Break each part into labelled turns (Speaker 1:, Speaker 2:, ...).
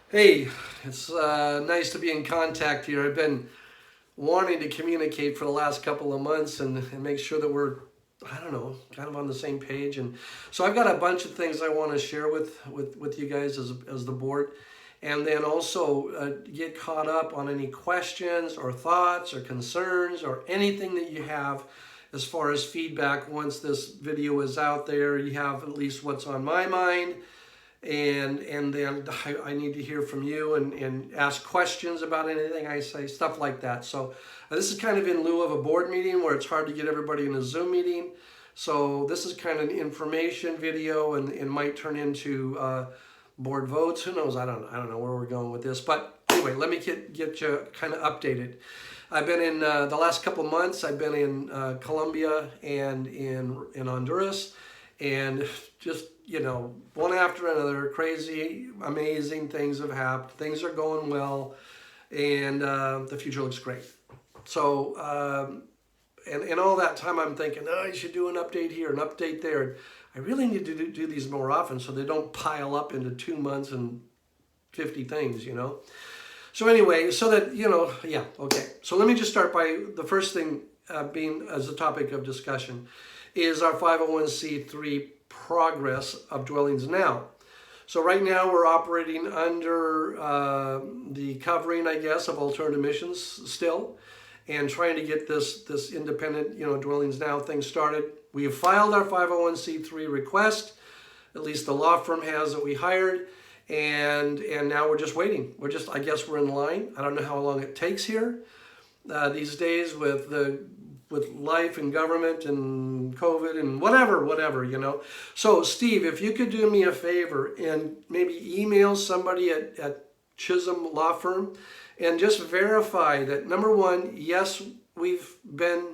Speaker 1: Hey, it's nice to be in contact here. I've been wanting to communicate for the last couple of months and make sure that we're, I don't know, kind of on the same page. And so I've got a bunch of things I want to share with you guys as the board. And then also get caught up on any questions or thoughts or concerns or anything that you have as far as feedback. Once this video is out there, you have at least what's on my mind, and then I need to hear from you and ask questions about anything I say, stuff like that. So this is kind of in lieu of a board meeting where it's hard to get everybody in a Zoom meeting. So this is kind of an information video and might turn into board votes. Who knows? I don't know where we're going with this. But anyway, let me get you kind of updated. I've been in the last couple months. I've been in Colombia and in Honduras, and just one after another, crazy, amazing things have happened. Things are going well, and the future looks great. So, and all that time I'm thinking, oh, you should do an update here, an update there. I really need to do these more often so they don't pile up into 2 months and 50 things, So anyway, so that, yeah, okay. So let me just start by the first thing being as a topic of discussion is our 501c3 progress of DwellingsNow. So right now we're operating under the covering, I guess, of alternative missions still, and trying to get this independent, DwellingsNow thing started. We have filed our 501c3 request, at least the law firm has that we hired, and now we're just waiting. I guess we're in line. I don't know how long it takes here these days with life and government and COVID and whatever. So Steve, if you could do me a favor and maybe email somebody at Chisholm Law Firm and just verify that, number one, yes, we've been,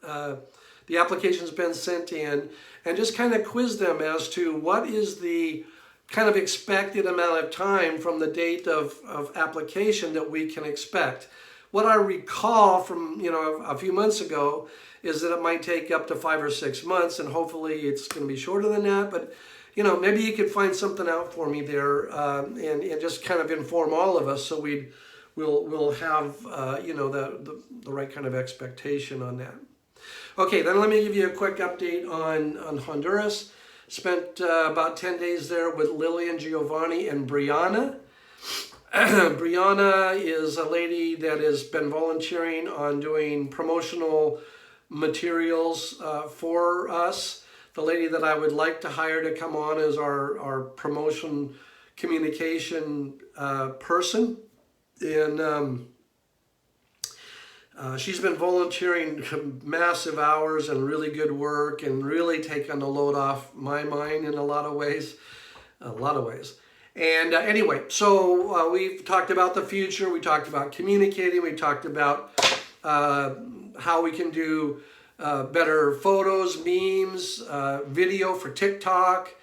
Speaker 1: the application's been sent in, and just kind of quiz them as to what is the kind of expected amount of time from the date of application that we can expect. What I recall from a few months ago is that it might take up to 5 or 6 months, and hopefully it's going to be shorter than that. But maybe you could find something out for me there, and just kind of inform all of us so we'll have the right kind of expectation on that. Okay, then let me give you a quick update on Honduras. Spent about 10 days there with Lilian, Giovanni, and Brianna. Brianna is a lady that has been volunteering on doing promotional materials for us. The lady that I would like to hire to come on as our promotion communication person. And she's been volunteering massive hours and really good work and really taken the load off my mind in a lot of ways. And anyway, so we've talked about the future, we talked about communicating, we talked about how we can do better photos, memes, video for TikTok,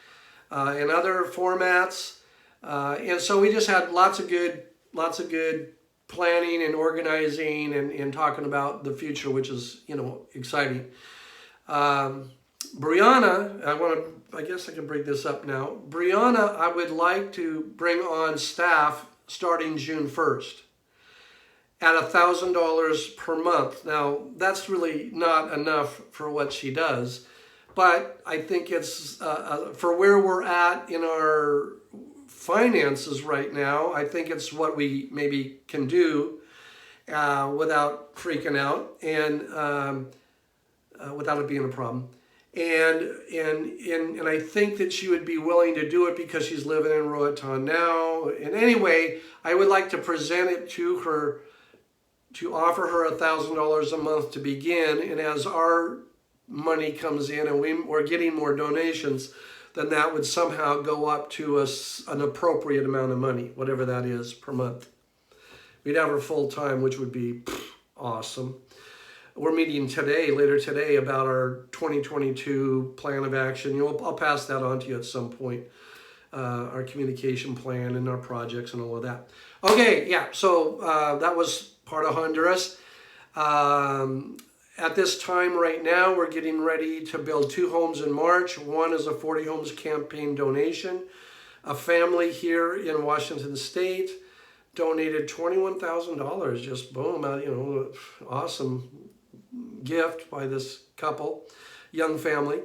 Speaker 1: and other formats. And so we just had lots of good planning and organizing and talking about the future, which is, exciting. Brianna, I guess I can bring this up now. Brianna, I would like to bring on staff starting June 1st at $1,000 per month. Now, that's really not enough for what she does, but I think it's, for where we're at in our finances right now, I think it's what we maybe can do without freaking out and without it being a problem. And I think that she would be willing to do it because she's living in Roatan now. And anyway, I would like to present it to her, to offer her $1,000 a month to begin. And as our money comes in and we're getting more donations, then that would somehow go up to an appropriate amount of money, whatever that is, per month. We'd have her full time, which would be awesome. We're meeting later today, about our 2022 plan of action. I'll pass that on to you at some point, our communication plan and our projects and all of that. Okay, yeah, so that was part of Honduras. At this time right now, we're getting ready to build 2 homes in March. One is a 40 homes campaign donation. A family here in Washington State donated $21,000. Just boom, awesome gift by this couple, young family,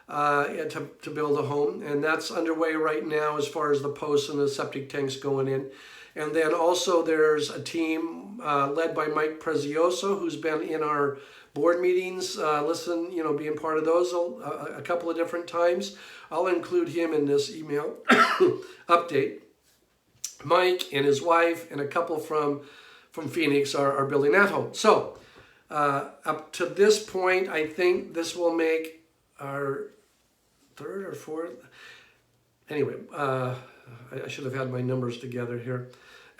Speaker 1: to build a home. And that's underway right now as far as the posts and the septic tanks going in. And then also there's a team led by Mike Prezioso, who's been in our board meetings, being part of those a couple of different times. I'll include him in this email update. Mike and his wife and a couple from Phoenix are building that home. So up to this point, I think this will make our third or fourth. Anyway, I should have had my numbers together here.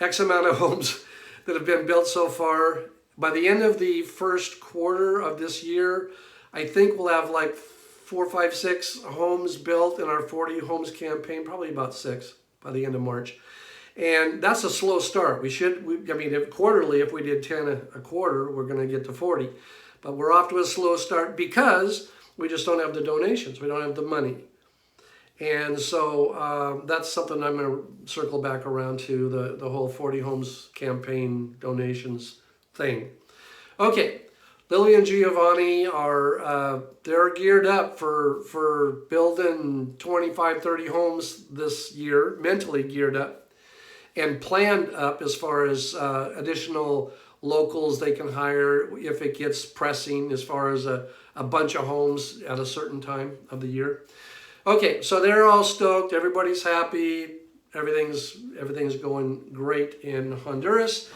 Speaker 1: X amount of homes that have been built so far. By the end of the first quarter of this year, I think we'll have like 4, 5, 6 homes built in our 40 homes campaign, probably about 6 by the end of March. And that's a slow start. Quarterly, if we did 10 a quarter, we're going to get to 40. But we're off to a slow start because we just don't have the donations. We don't have the money. And so that's something I'm going to circle back around to, the whole 40 homes campaign donations thing. Okay, Lilian and Giovanni they're geared up for building 25, 30 homes this year, mentally geared up and planned up as far as additional locals they can hire if it gets pressing as far as a bunch of homes at a certain time of the year. Okay, so they're all stoked. Everybody's happy. Everything's going great in Honduras.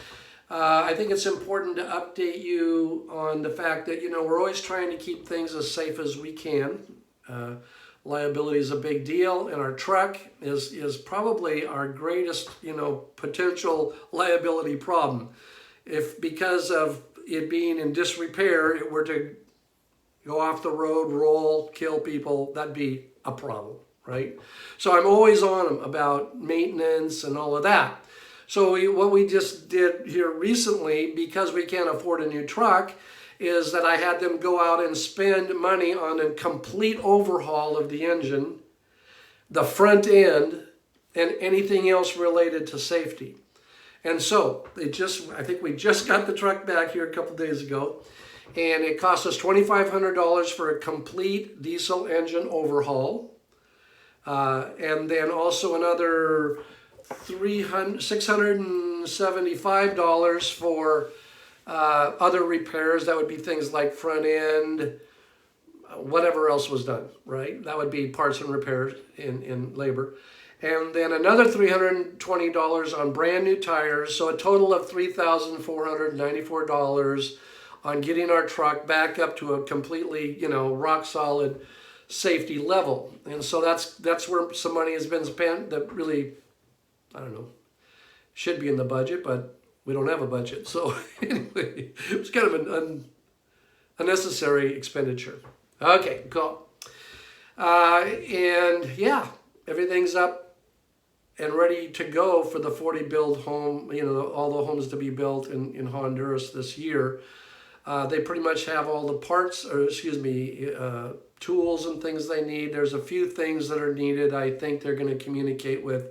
Speaker 1: I think it's important to update you on the fact that, we're always trying to keep things as safe as we can. Liability is a big deal, and our truck is probably our greatest, potential liability problem. If because of it being in disrepair, it were to go off the road, roll, kill people, that'd be a problem, right? So I'm always on them about maintenance and all of that. So what we just did here recently, because we can't afford a new truck, is that I had them go out and spend money on a complete overhaul of the engine, the front end, and anything else related to safety. And so I think we just got the truck back here a couple days ago, and it cost us $2,500 for a complete diesel engine overhaul, and then also another $675 for other repairs. That would be things like front end, whatever else was done, right? That would be parts and repairs in labor. And then another $320 on brand new tires. So a total of $3,494 on getting our truck back up to a completely, rock solid safety level. And so that's where some money has been spent that really, should be in the budget, but we don't have a budget. So anyway, it was kind of an unnecessary expenditure. Okay, cool. And yeah, everything's up and ready to go for the 40 build home, all the homes to be built in Honduras this year. They pretty much have all the parts, tools and things they need. There's a few things that are needed. I think they're going to communicate with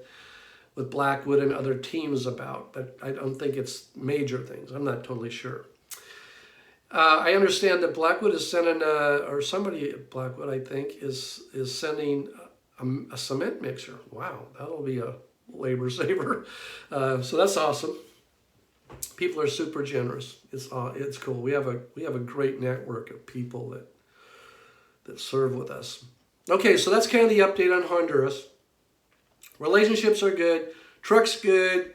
Speaker 1: Blackwood and other teams about, but I don't think it's major things. I'm not totally sure. I understand that Blackwood is sending, or somebody at Blackwood, I think, is sending a cement mixer. Wow, that'll be a labor saver. So that's awesome. People are super generous. It's cool. We have a great network of people that serve with us. Okay, so that's kind of the update on Honduras. Relationships are good. Truck's good.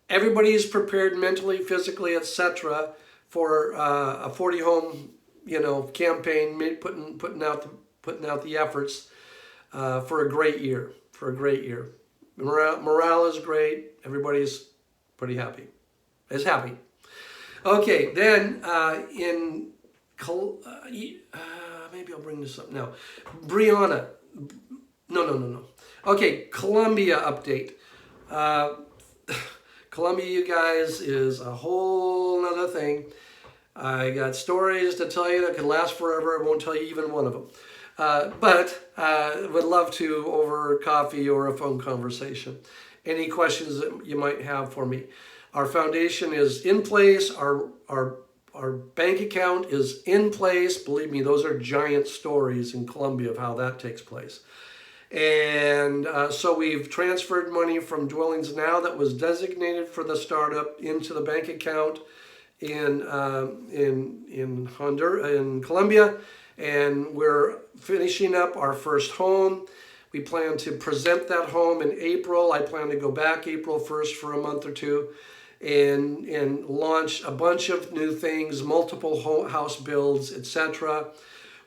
Speaker 1: Everybody is prepared mentally, physically, etc. for a 40 home, campaign, putting out the efforts for a great year. Morale is great. Everybody's pretty happy. Is happy. Okay, then maybe I'll bring this up now. Brianna. No. Okay, Colombia update. Colombia, you guys, is a whole nother thing. I got stories to tell you that could last forever. I won't tell you even one of them. But would love to over coffee or a phone conversation. Any questions that you might have for me? Our foundation is in place. Our bank account is in place. Believe me, those are giant stories in Colombia of how that takes place. And so we've transferred money from DwellingsNow that was designated for the startup into the bank account in Honduras, in Colombia, and we're finishing up our first home. We plan to present that home in April. I plan to go back April 1st for a month or two and launch a bunch of new things, multiple house builds, etc.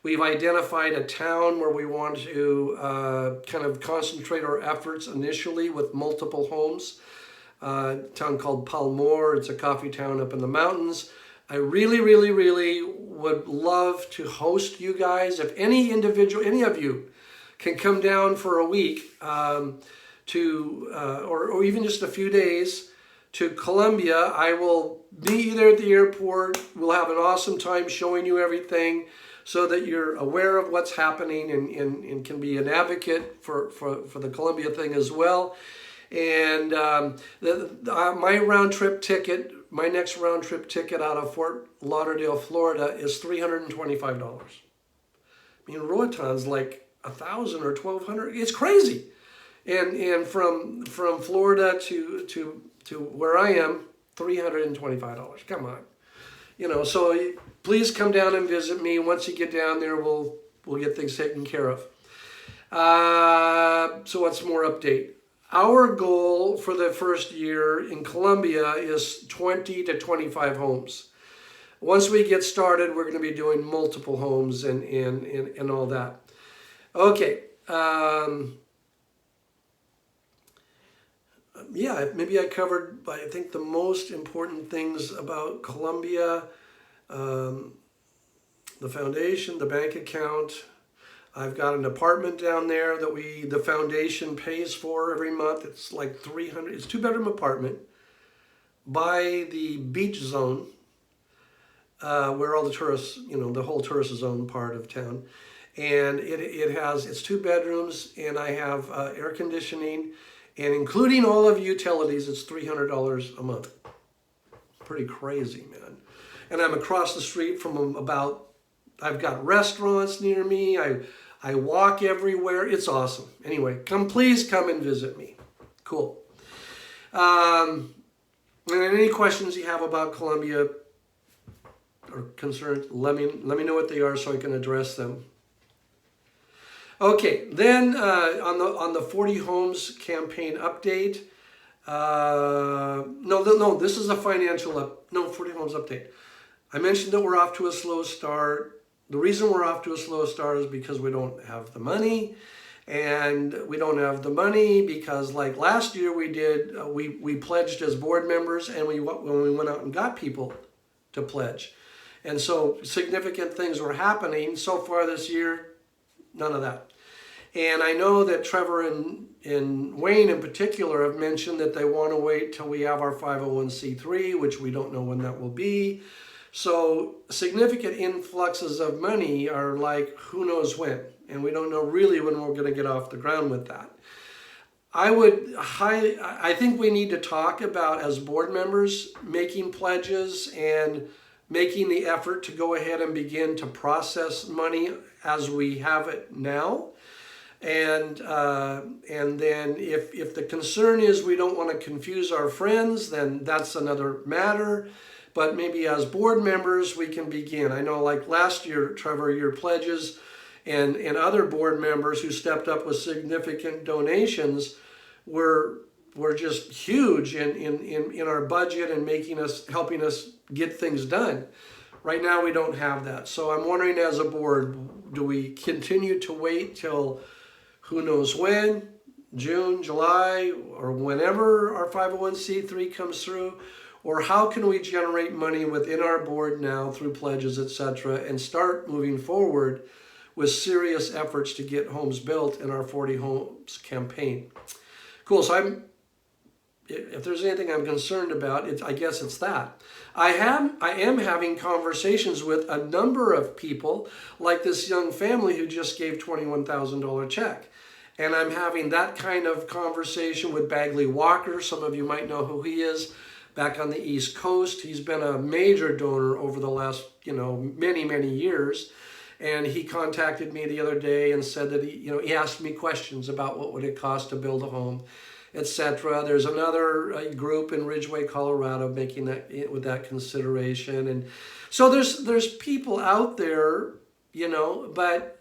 Speaker 1: We've identified a town where we want to kind of concentrate our efforts initially with multiple homes. A town called Palmore. It's a coffee town up in the mountains. I really, really, really would love to host you guys. If any individual, any of you can come down for a week or even just a few days to Colombia, I will meet you there at the airport. We'll have an awesome time showing you everything so that you're aware of what's happening and can be an advocate for the Colombia thing as well. And my round-trip ticket, my next round-trip ticket out of Fort Lauderdale, Florida is $325. I mean, Roaton's like $1,000 or $1,200. It's crazy. And from Florida to where I am, $325. Come on. You know, so please come down and visit me. Once you get down there, we'll get things taken care of. So what's more update? Our goal for the first year in Colombia is 20 to 25 homes. Once we get started, we're going to be doing multiple homes and all that. Okay. Yeah, maybe I covered, I think, the most important things about Colombia, the foundation, the bank account. I've got an apartment down there that the foundation pays for every month. It's like $300. It's a 2-bedroom apartment by the beach zone, where all the tourists, the whole tourist zone part of town. And it's 2 bedrooms, and I have air conditioning, and including all of utilities, it's $300 a month. Pretty crazy, man. And I'm across the street from I've got restaurants near me. I walk everywhere. It's awesome. Anyway, please come and visit me. Cool. And any questions you have about Colombia or concerns, let me know what they are so I can address them. Okay, then on the 40 Homes campaign update. No, this is a financial 40 Homes update. I mentioned that we're off to a slow start. The reason we're off to a slow start is because we don't have the money. And we don't have the money because, like last year, we pledged as board members, and when we went out and got people to pledge. And so significant things were happening. So far this year, none of that. And I know that Trevor and Wayne in particular have mentioned that they want to wait till we have our 501c3, which we don't know when that will be. So significant influxes of money are like who knows when, and we don't know really when we're going to get off the ground with that. I think we need to talk about, as board members, making pledges and making the effort to go ahead and begin to process money as we have it now. And then if the concern is we don't want to confuse our friends, then that's another matter. But maybe as board members, we can begin. I know, like last year, Trevor, your pledges and other board members who stepped up with significant donations were just huge in our budget and helping us get things done. Right now, we don't have that. So I'm wondering, as a board, do we continue to wait till who knows when, June, July, or whenever our 501c3 comes through? Or how can we generate money within our board now through pledges, etc., and start moving forward with serious efforts to get homes built in our 40 Homes campaign? Cool. So if there's anything I'm concerned about, I guess it's that. I am having conversations with a number of people, like this young family who just gave $21,000 check. And I'm having that kind of conversation with Bagley Walker. Some of you might know who he is, back on the East Coast. He's been a major donor over the last, many, many years. And he contacted me the other day and said that he asked me questions about what would it cost to build a home, etc. There's another group in Ridgeway, Colorado, making that with that consideration. And so there's people out there, but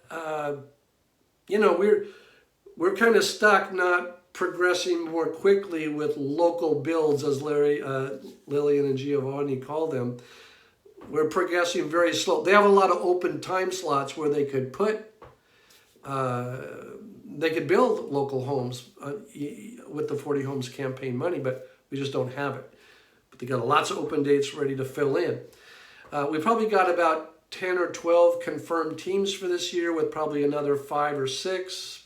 Speaker 1: we're kind of stuck not progressing more quickly with local builds, as Lilian and Giovanni call them. We're progressing very slow. They have a lot of open time slots where they could build local homes with the 40 Homes campaign money, but we just don't have it. But they got lots of open dates ready to fill in. We probably got about 10 or 12 confirmed teams for this year, with probably another 5 or 6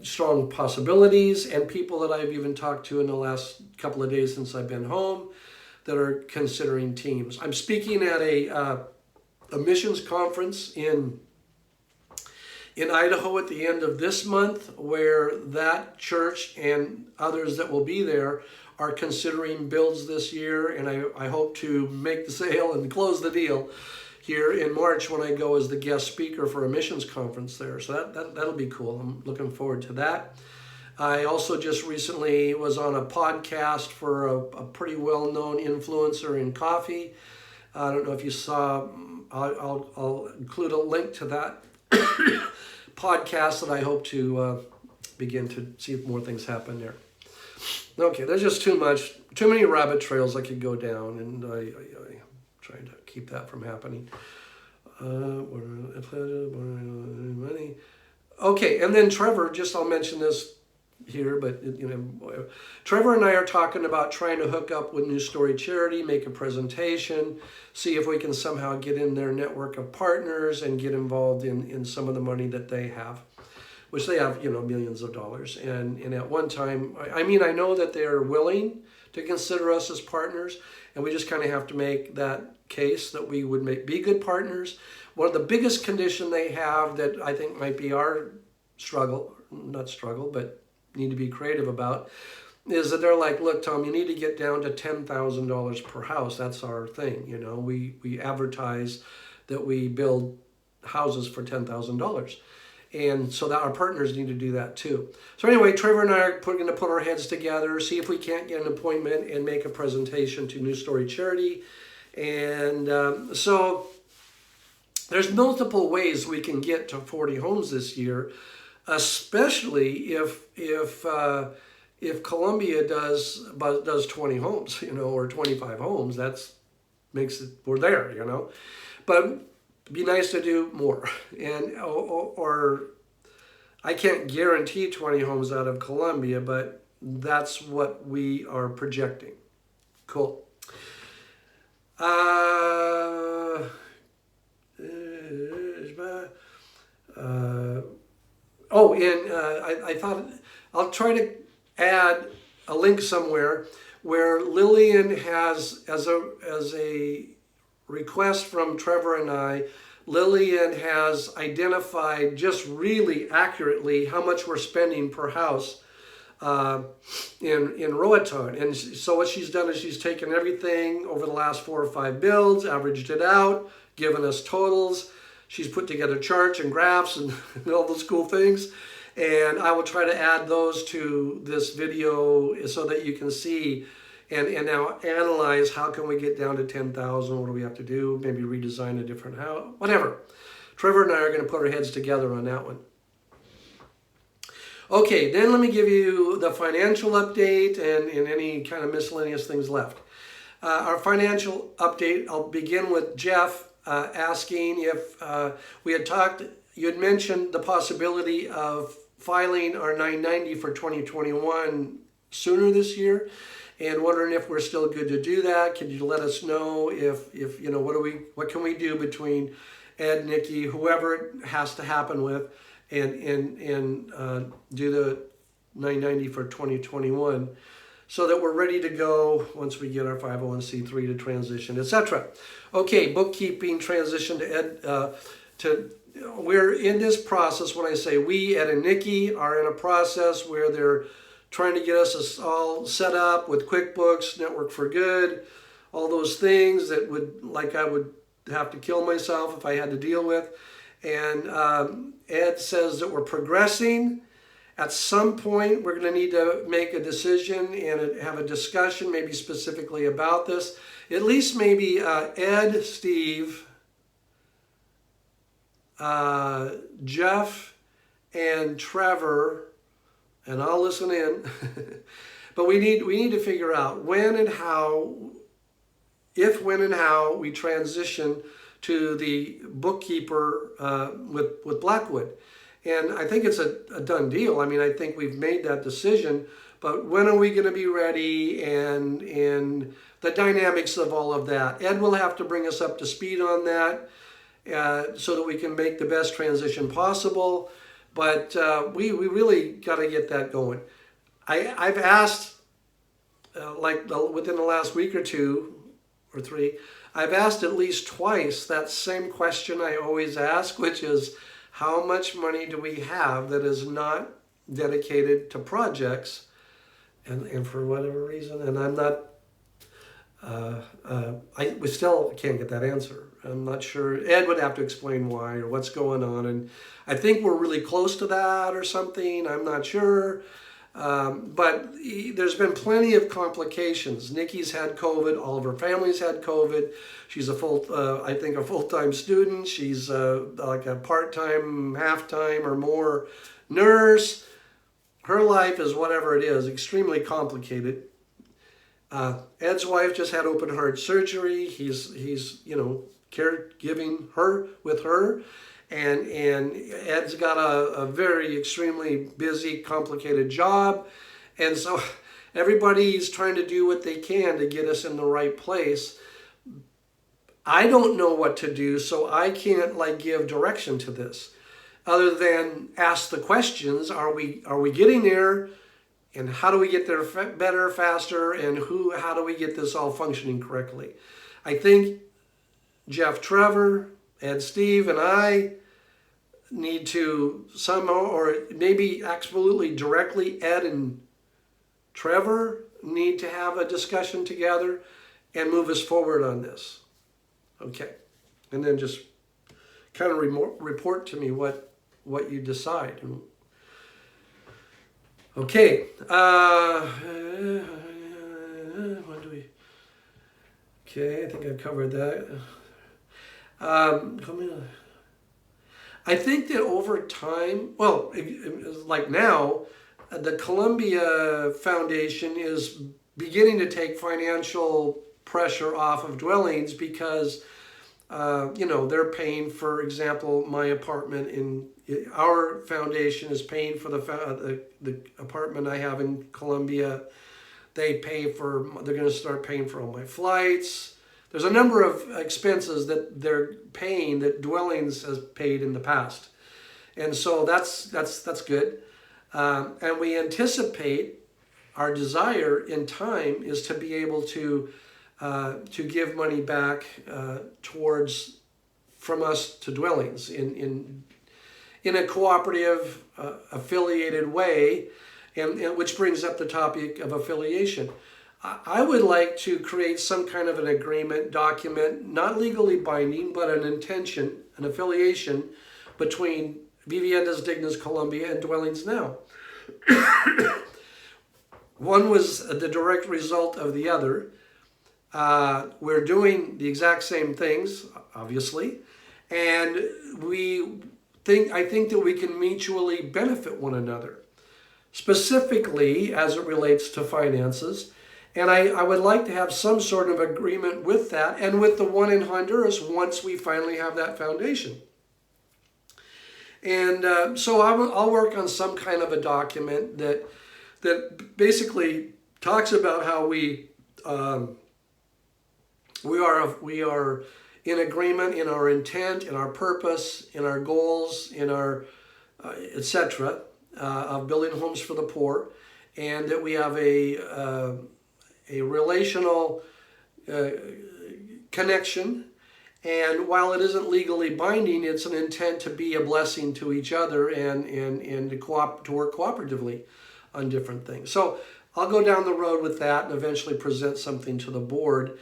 Speaker 1: strong possibilities, and people that I've even talked to in the last couple of days since I've been home that are considering teams. I'm speaking at a missions conference in Idaho at the end of this month, where that church and others that will be there are considering builds this year, and I hope to make the sale and close the deal here in March when I go as the guest speaker for a missions conference there. So that'll be cool. I'm looking forward to that. I also just recently was on a podcast for a pretty well-known influencer in coffee. I don't know if you saw, I'll include a link to that podcast that I hope to begin to see if more things happen there. Okay, there's just too many rabbit trails I could go down, and I'm trying to keep that from happening. Okay, and then Trevor, I'll mention this here, but Trevor and I are talking about trying to hook up with New Story Charity, make a presentation, see if we can somehow get in their network of partners and get involved in some of the money that they have, which they have, millions of dollars. And at one time, I know that they're willing to consider us as partners, and we just kind of have to make that case that we would be good partners. One of the biggest condition they have that I think might be our but need to be creative about, is that they're like, look, Tom, you need to get down to $10,000 per house. That's our thing. We advertise that we build houses for $10,000. And so that our partners need to do that too. So anyway, Trevor and I are going to put our heads together, see if we can't get an appointment and make a presentation to New Story Charity. And so there's multiple ways we can get to 40 homes this year, especially if Colombia does 20 homes, or 25 homes. That makes it, we're there, But it'd be nice to do more. And or I can't guarantee 20 homes out of Colombia, but that's what we are projecting. Cool. I thought I'll try to add a link somewhere where Lilian has, as a request from Trevor and I, Lilian has identified just really accurately how much we're spending per house in Roatan. And so what she's done is she's taken everything over the last 4 or 5 builds, averaged it out, given us totals. She's put together charts and graphs and all those cool things. And I will try to add those to this video so that you can see and now analyze how can we get down to 10,000. What do we have to do? Maybe redesign a different house, whatever. Trevor and I are going to put our heads together on that one. Okay, then let me give you the financial update and any kind of miscellaneous things left. Our financial update, I'll begin with Jeff asking if we had talked, you had mentioned the possibility of filing our 990 for 2021 sooner this year, and wondering if we're still good to do that. Could you let us know if what can we do between Ed, Nikki, whoever it has to happen with, and do the 990 for 2021, so that we're ready to go once we get our 501c3 to transition, etc. Okay, bookkeeping transition to Ed. We're in this process. When I say we, Ed and Nikki are in a process where they're trying to get us all set up with QuickBooks, Network for Good, all those things that I would have to kill myself if I had to deal with. And Ed says that we're progressing. At some point, we're going to need to make a decision and have a discussion, maybe specifically about this. At least maybe Ed, Steve, Jeff, and Trevor, and I'll listen in. But we need to figure out when and how we transition to the bookkeeper with Blackwood. And I think it's a done deal. I mean, I think we've made that decision, but when are we going to be ready, and the dynamics of all of that. Ed will have to bring us up to speed on that so that we can make the best transition possible. But we really got to get that going. I've asked, within the last week or two or three, I've asked at least twice that same question I always ask, which is, how much money do we have that is not dedicated to projects? And for whatever reason, and I'm not, we still can't get that answer. I'm not sure. Ed would have to explain why or what's going on. And I think we're really close to that or something. I'm not sure. But there's been plenty of complications. Nikki's had COVID. All of her family's had COVID. She's a full-time student. She's like a part-time, half-time or more nurse. Her life is whatever it is, extremely complicated. Ed's wife just had open heart surgery. He's caregiving her with her. And Ed's got a very extremely busy, complicated job. And so everybody's trying to do what they can to get us in the right place. I don't know what to do, so I can't give direction to this other than ask the questions. Are we getting there? And how do we get there better, faster? And how do we get this all functioning correctly? I think Jeff, Trevor, Ed, Steve, and I need to somehow, or maybe absolutely directly, Ed and Trevor need to have a discussion together and move us forward on this. Okay. And then just kind of report to me what you decide. Okay. What do we... Okay, I think I covered that. I think that over time, well, like now, the Colombia Foundation is beginning to take financial pressure off of Dwellings because, they're paying, for example, my apartment our foundation is paying for the apartment I have in Colombia. They're going to start paying for all my flights. There's a number of expenses that they're paying that Dwellings has paid in the past. And so that's good. And we anticipate our desire in time is to be able to give money back from us to Dwellings in a cooperative, affiliated way, and which brings up the topic of affiliation. I would like to create some kind of an agreement document, not legally binding, but an intention, an affiliation between Viviendas Dignas Colombia and DwellingsNow. One was the direct result of the other. We're doing the exact same things, obviously, and I think that we can mutually benefit one another, specifically as it relates to finances. And I would like to have some sort of agreement with that and with the one in Honduras once we finally have that foundation. And so I'll work on some kind of a document that basically talks about how we are in agreement in our intent, in our purpose, in our goals, in our etc. of building homes for the poor, and that we have a relational connection. And while it isn't legally binding, it's an intent to be a blessing to each other and to work cooperatively on different things. So I'll go down the road with that and eventually present something to the board.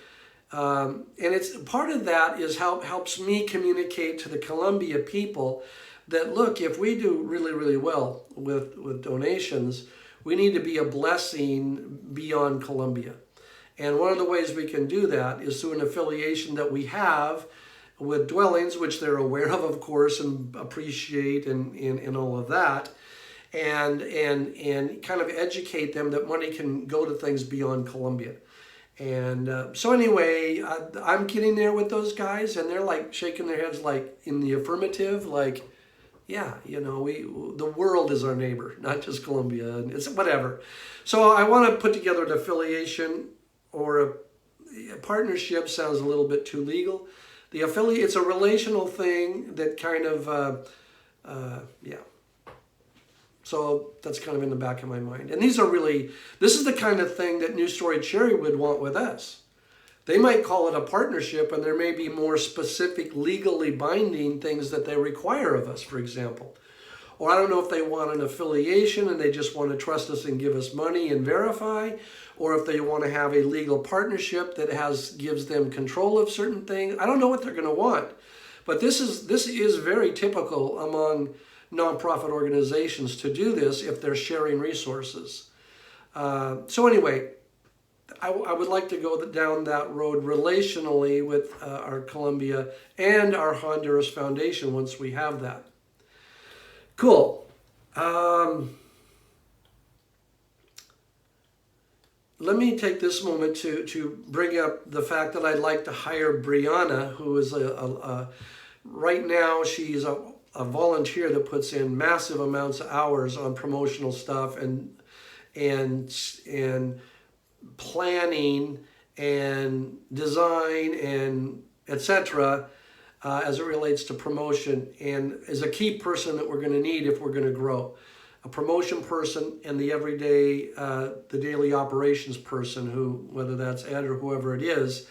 Speaker 1: And it's part of that is helps me communicate to the Colombia people that, look, if we do really, really well with donations, we need to be a blessing beyond Colombia. And one of the ways we can do that is through an affiliation that we have with Dwellings, which they're aware of course, and appreciate and all of that, and kind of educate them that money can go to things beyond Colombia. And so anyway, I'm getting there with those guys, and they're like shaking their heads like in the affirmative, like, yeah, you know, the world is our neighbor, not just Colombia, and it's whatever. So I want to put together an affiliation or a partnership. Sounds a little bit too legal. The affiliate, it's a relational thing that kind of, yeah. So that's kind of in the back of my mind. And this is the kind of thing that New Story Cherry would want with us. They might call it a partnership, and there may be more specific legally binding things that they require of us, for example. Or I don't know if they want an affiliation and they just want to trust us and give us money and verify, or if they want to have a legal partnership that gives them control of certain things. I don't know what they're going to want. But this is very typical among nonprofit organizations to do this if they're sharing resources. So anyway, I would like to go down that road relationally with our Colombia and our Honduras Foundation once we have that. Cool. Let me take this moment to bring up the fact that I'd like to hire Brianna, who is right now she's a volunteer that puts in massive amounts of hours on promotional stuff and planning and design and etc. As it relates to promotion, and is a key person that we're going to need if we're going to grow. A promotion person and the everyday, the daily operations person who, whether that's Ed or whoever it is,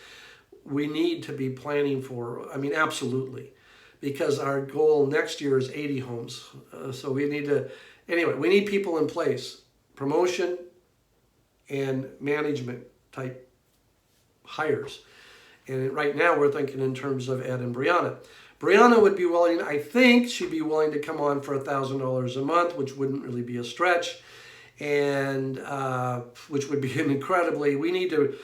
Speaker 1: we need to be planning for. I mean, absolutely. Because our goal next year is 80 homes. So we need to, anyway, we need people in place. Promotion and management type hires. And right now we're thinking in terms of Ed and Brianna. Brianna would be willing, I think she'd be willing to come on for $1,000 a month, which wouldn't really be a stretch. And which would be we need to,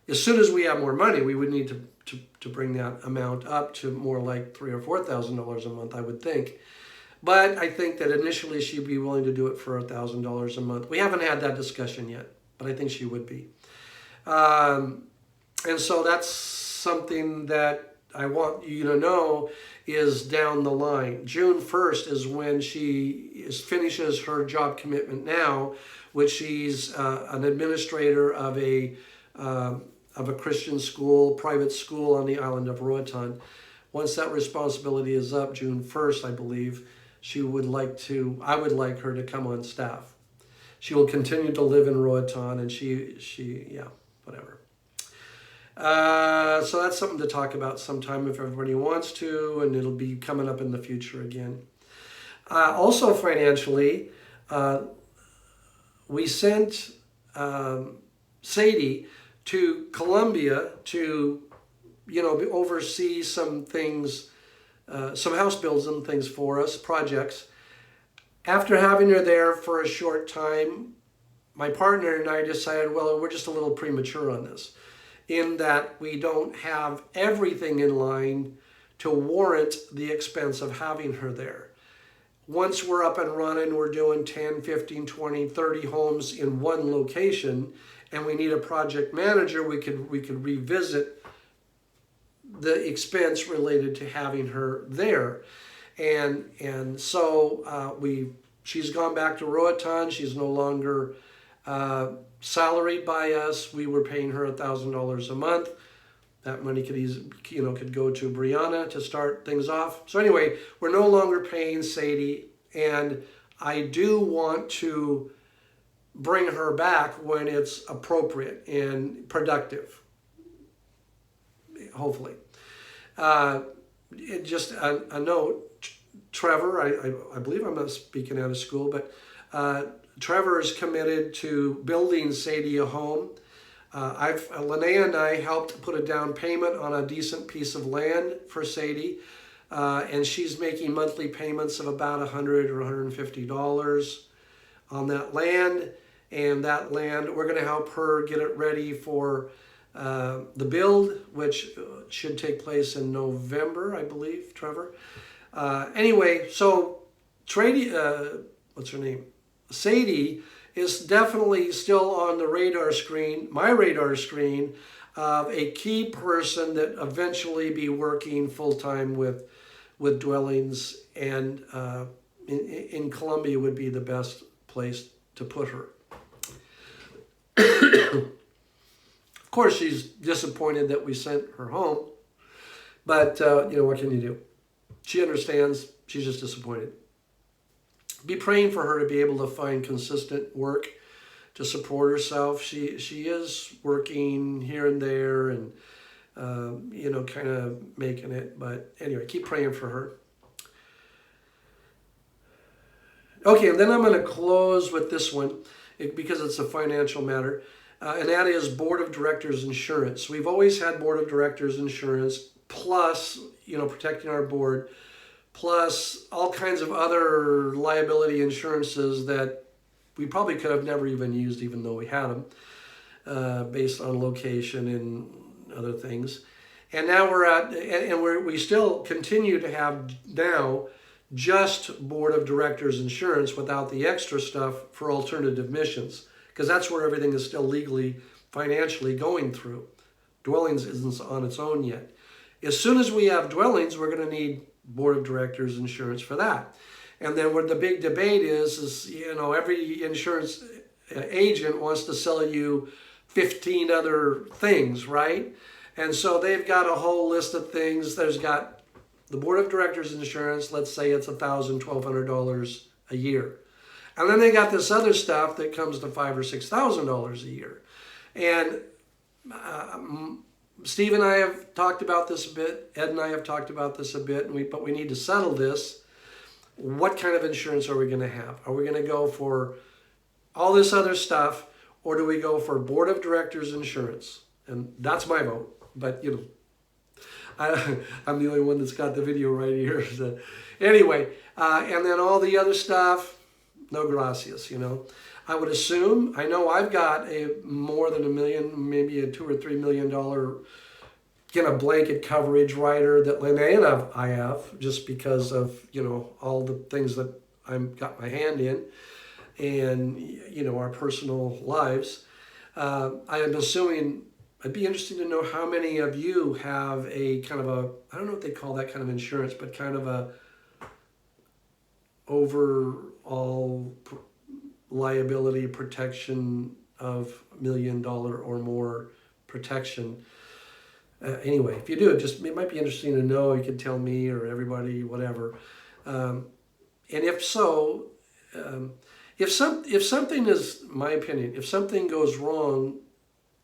Speaker 1: as soon as we have more money, we would need to bring that amount up to more like $3,000 or $4,000 a month, I would think. But I think that initially she'd be willing to do it for $1,000 a month. We haven't had that discussion yet, but I think she would be. And so that's something that I want you to know is down the line. June 1st is when she finishes her job commitment now, which she's an administrator of a Christian school, private school on the island of Roatan. Once that responsibility is up, June 1st, I believe, I would like her to come on staff. She will continue to live in Roatan, and yeah, whatever. So that's something to talk about sometime if everybody wants to, and it'll be coming up in the future again. Also financially, we sent Sadie to Colombia to, oversee some things, some house builds and things for us, projects. After having her there for a short time, my partner and I decided, well, we're just a little premature on this, in that we don't have everything in line to warrant the expense of having her there. Once we're up and running, we're doing 10, 15, 20, 30 homes in one location, and we need a project manager, we could revisit the expense related to having her there. And so she's gone back to Roatan. She's no longer salaried by us. We were paying her $1,000 a month. That money could go to Brianna to start things off. So anyway, we're no longer paying Sadie, and I do want to bring her back when it's appropriate and productive, hopefully. Just a note, Trevor, I believe I'm not speaking out of school, but Trevor is committed to building Sadie a home. Linnea and I helped put a down payment on a decent piece of land for Sadie, and she's making monthly payments of about $100 or $150 on that land. And that land, we're going to help her get it ready for the build, which should take place in November, I believe, Trevor. Anyway, so what's her name? Sadie is definitely still on the radar screen, my radar screen, of a key person that eventually be working full-time with Dwellings, and in Colombia would be the best place to put her. Of course, she's disappointed that we sent her home, but what can you do? She understands. She's just disappointed. Be praying for her to be able to find consistent work to support herself. She is working here and there and kind of making it. But anyway, keep praying for her. Okay, and then I'm going to close with this one because it's a financial matter, and that is Board of Directors insurance. We've always had Board of Directors insurance, plus protecting our board, plus all kinds of other liability insurances that we probably could have never even used, even though we had them, based on location and other things. And now we still continue to have now just Board of Directors insurance without the extra stuff for alternative missions, because that's where everything is still legally, financially going through. Dwellings isn't on its own yet. As soon as we have Dwellings, we're going to need Board of Directors insurance for that. And then what the big debate is every insurance agent wants to sell you 15 other things, right? And so they've got a whole list of things. There's got the Board of Directors insurance, let's say it's $1,000, $1,200 a year. And then they got this other stuff that comes to $5,000 or $6,000 a year. And Steve and I have talked about this a bit. Ed and I have talked about this a bit, but we need to settle this. What kind of insurance are we going to have? Are we going to go for all this other stuff, or do we go for Board of Directors insurance? And that's my vote. But, I'm the only one that's got the video right here. So, anyway, and then all the other stuff, no gracias, I would assume, I know I've got more than $1 million, maybe a $2 or $3 million blanket coverage rider that Linnea and I have, just because of, all the things that I've got my hand in and, our personal lives. I am assuming, I'd be interested to know how many of you have a kind of a, I don't know what they call that kind of insurance, but kind of a overall liability protection of $1 million or more protection. Anyway, if you do, it might be interesting to know. You can tell me or everybody, whatever. And if so, if something is, my opinion, if something goes wrong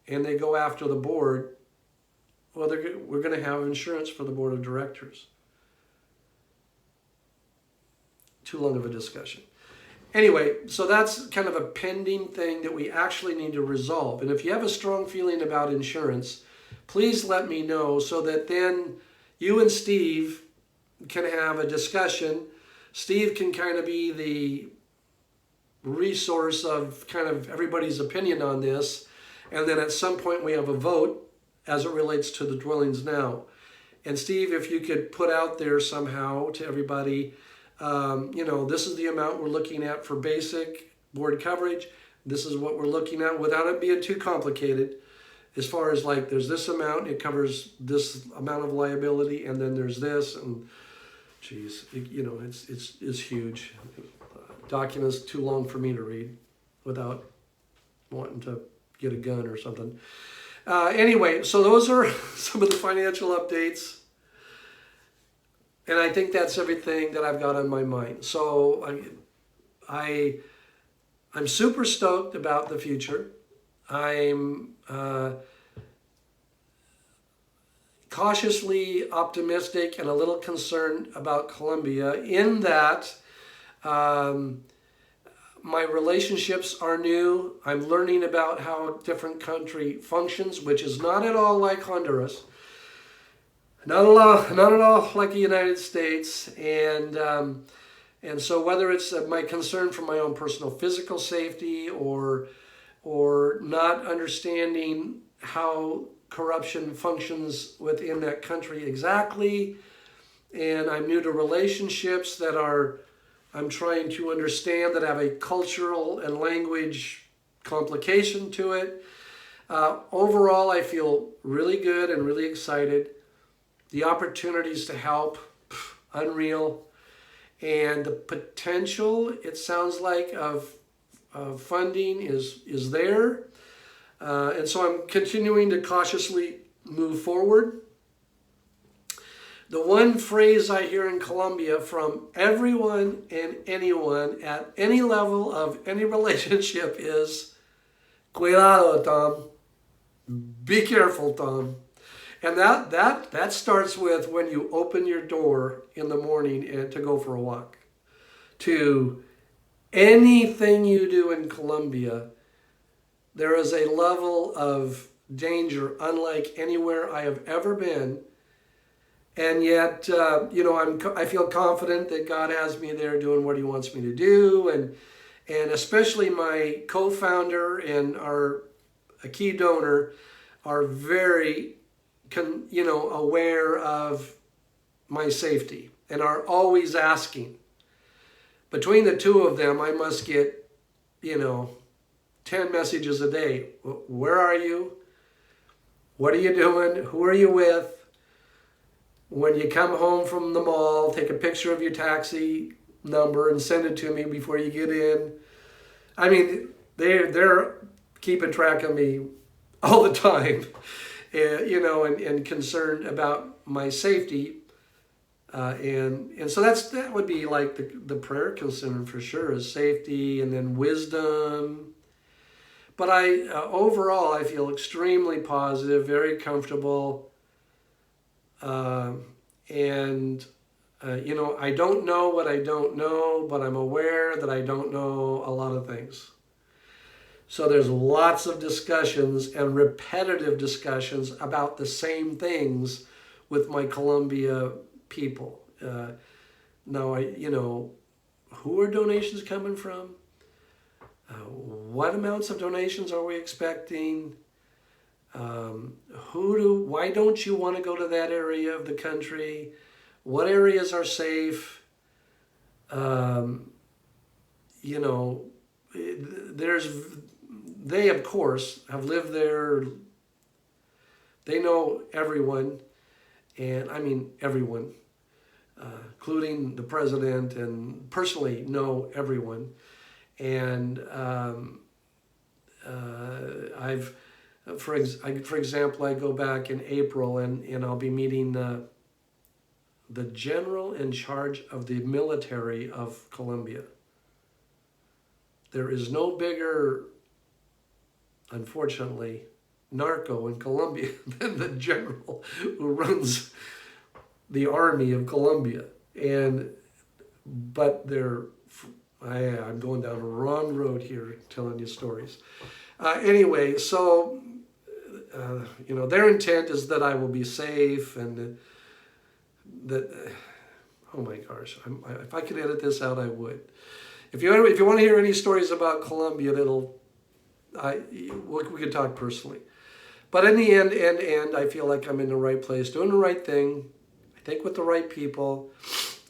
Speaker 1: and they go after the board, well, we're going to have insurance for the Board of Directors. Too long of a discussion. Anyway, so that's kind of a pending thing that we actually need to resolve. And if you have a strong feeling about insurance, please let me know so that then you and Steve can have a discussion. Steve can kind of be the resource of kind of everybody's opinion on this. And then at some point we have a vote as it relates to the DwellingsNow. And Steve, if you could put out there somehow to everybody, this is the amount we're looking at for basic board coverage. This is what we're looking at without it being too complicated. As far as like, there's this amount, it covers this amount of liability, and then there's this, and geez, it's huge. Documents too long for me to read without wanting to get a gun or something. Anyway, so those are some of the financial updates. And I think that's everything that I've got on my mind. So I'm super stoked about the future. I'm cautiously optimistic and a little concerned about Colombia in that my relationships are new. I'm learning about how a different country functions, which is not at all like Honduras. Not at all like the United States. And so whether it's my concern for my own personal physical safety or not understanding how corruption functions within that country exactly, and I'm new to relationships that I'm trying to understand that have a cultural and language complication to it. Overall, I feel really good and really excited. The opportunities to help, unreal. And the potential, it sounds like, of funding is there. And so I'm continuing to cautiously move forward. The one phrase I hear in Colombia from everyone and anyone at any level of any relationship is, cuidado, Tom. Be careful, Tom. And that starts with when you open your door in the morning and to go for a walk. To anything you do in Colombia, there is a level of danger unlike anywhere I have ever been. And yet, I feel confident that God has me there doing what He wants me to do, and especially my co-founder and a key donor are very, aware of my safety and are always asking. Between the two of them, I must get, 10 messages a day. Where are you? What are you doing? Who are you with? When you come home from the mall, take a picture of your taxi number and send it to me before you get in. I mean, they're keeping track of me all the time, and concerned about my safety. And so that would be like the prayer concern for sure, is safety and then wisdom. But overall, I feel extremely positive, very comfortable. I don't know what I don't know, but I'm aware that I don't know a lot of things. So there's lots of discussions and repetitive discussions about the same things with my Colombia people. Now, who are donations coming from? What amounts of donations are we expecting? Why don't you want to go to that area of the country? What areas are safe? They of course have lived there. They know everyone, and I mean everyone, including the president, and personally know everyone. And For example, I go back in April and I'll be meeting the general in charge of the military of Colombia. There is no bigger, unfortunately, narco in Colombia than the general who runs the army of Colombia. But I'm going down the wrong road here telling you stories. Anyway, so their intent is that I will be safe, and that oh my gosh, if I could edit this out, I would. If you want to hear any stories about Colombia, we could talk personally. But in the end, I feel like I'm in the right place, doing the right thing, I think with the right people,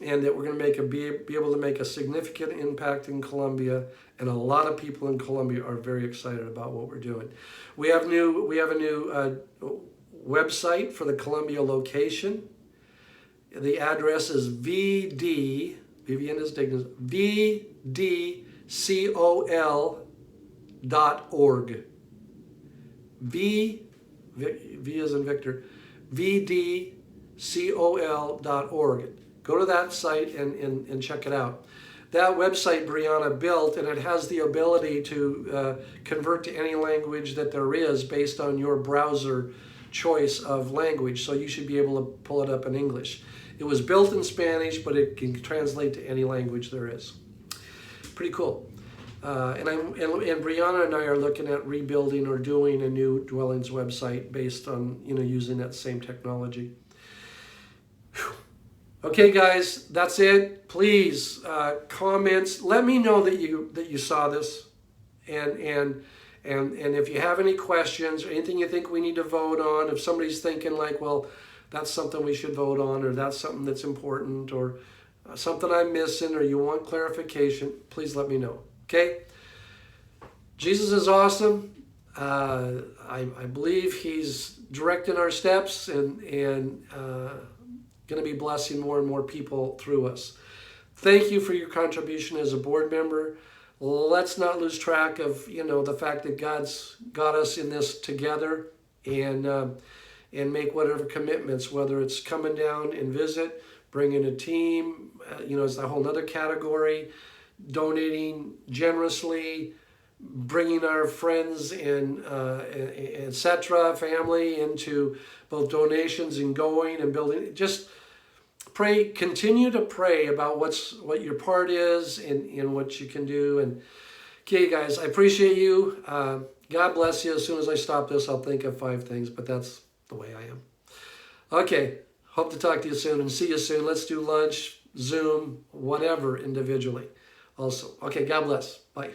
Speaker 1: and that we're going to be able to make a significant impact in Colombia. And a lot of people in Colombia are very excited about what we're doing. We have a new website for the Colombia location. The address is VD, Vivian is Dignus, VDCOL.org. V as in Victor, VDCOL.org. Go to that site and check it out. that website Brianna built, and it has the ability to convert to any language that there is based on your browser choice of language. So you should be able to pull it up in English. It was built in Spanish, but it can translate to any language there is. Pretty cool. And Brianna and I are looking at rebuilding or doing a new Dwellings website based on using that same technology. Whew. Okay, guys, that's it. Please comments. Let me know that you saw this, and if you have any questions or anything you think we need to vote on. If somebody's thinking like, well, that's something we should vote on, or that's something that's important, or something I'm missing, or you want clarification, please let me know. Okay? Jesus is awesome. I believe he's directing our steps and going to be blessing more and more people through us. Thank you for your contribution as a board member. Let's not lose track of the fact that God's got us in this together, and make whatever commitments, whether it's coming down and visit, bringing a team, it's a whole other category, donating generously, bringing our friends and etc., family into both donations and going and building. Just pray, continue to pray about what your part is and what you can do. And okay, guys, I appreciate you. God bless you. As soon as I stop this, I'll think of 5 things, but that's the way I am. Okay, hope to talk to you soon and see you soon. Let's do lunch, Zoom, whatever, individually also. Okay, God bless. Bye.